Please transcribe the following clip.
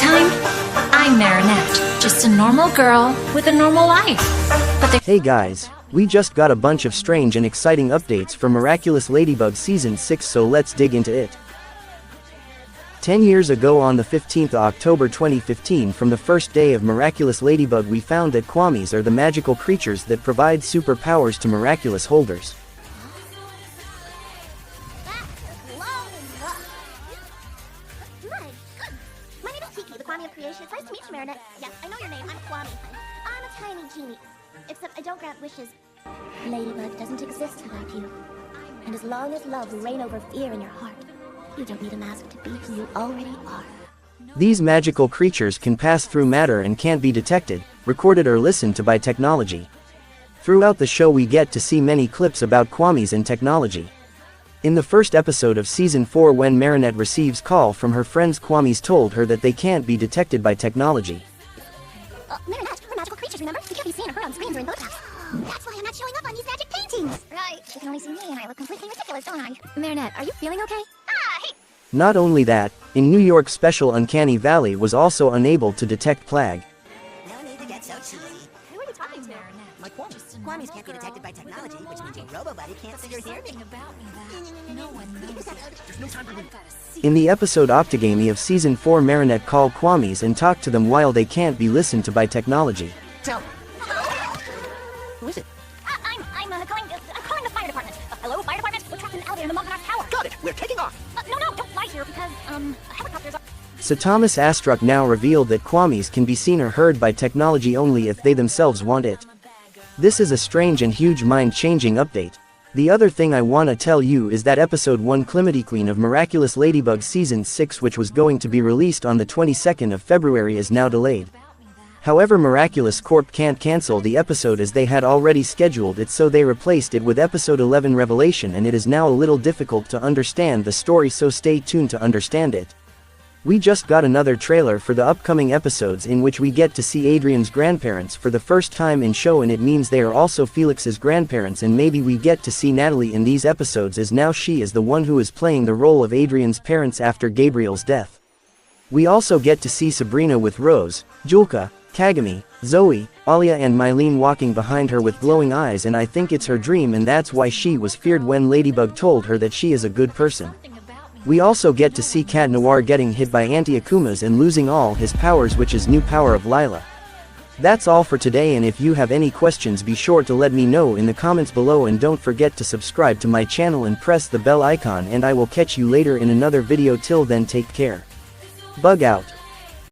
time, I'm Marinette, just a normal girl with a normal life. Hey guys, we just got a bunch of strange and exciting updates for Miraculous Ladybug Season 6, so let's dig into it. 10 years ago on the 15th of October 2015, from the first day of Miraculous Ladybug, we found that kwamis are the magical creatures that provide superpowers to miraculous holders. My name is Tiki, the Kwami of creation. It's nice to meet you, Marinette. Yeah, I know your name. I'm a Kwami. I'm a tiny genie. Except I don't grant wishes. Ladybug doesn't exist without you. And as long as love will reign over fear in your heart, you don't need a mask to be who you already are. These magical creatures can pass through matter and can't be detected, recorded, or listened to by technology. Throughout the show we get to see many clips about kwamis and technology. In the first episode of Season 4, when Marinette receives call from her friends, kwamis told her that they can't be detected by technology. Marinette, we're magical creatures, remember? We can't be seen or heard on screens or in photographs. That's why I'm not showing up on these magic paintings. Right. You can only see me and I look completely ridiculous, don't I? Marinette, are you feeling okay? Hey! Not only that, in New York, Special Uncanny Valley was also unable to detect plague. No need to get so cheesy. Who are you talking to? My kwamis can't be detected by technology, which means your robo-buddy can't see or hear me. In the episode Optigamy of Season 4, Marinette called kwamis and talked to them while they can't be listened to by technology. So, who is it? I'm calling the fire department. Hello, fire department? We're trapped in an elevator in the Montparnasse Tower. Got it! We're taking off! No, don't fly here because, helicopters are... So Thomas Astruck now revealed that kwamis can be seen or heard by technology only if they themselves want it. This is a strange and huge mind-changing update. The other thing I wanna tell you is that Episode 1 Calamity Queen of Miraculous Ladybug Season 6, which was going to be released on the 22nd of February, is now delayed. However, Miraculous Corp can't cancel the episode as they had already scheduled it, so they replaced it with Episode 11 Revelation, and it is now a little difficult to understand the story, so stay tuned to understand it. We just got another trailer for the upcoming episodes in which we get to see Adrian's grandparents for the first time in show, and it means they are also Felix's grandparents, and maybe we get to see Natalie in these episodes, as now she is the one who is playing the role of Adrian's parents after Gabriel's death. We also get to see Sabrina with Rose, Julka, Kagami, Zoe, Alia and Mylene walking behind her with glowing eyes, and I think it's her dream, and that's why she was feared when Ladybug told her that she is a good person. We also get to see Cat Noir getting hit by anti-Akumas and losing all his powers, which is new power of Lila. That's all for today, and if you have any questions, be sure to let me know in the comments below, and don't forget to subscribe to my channel and press the bell icon, and I will catch you later in another video. Till then, take care. Bug out.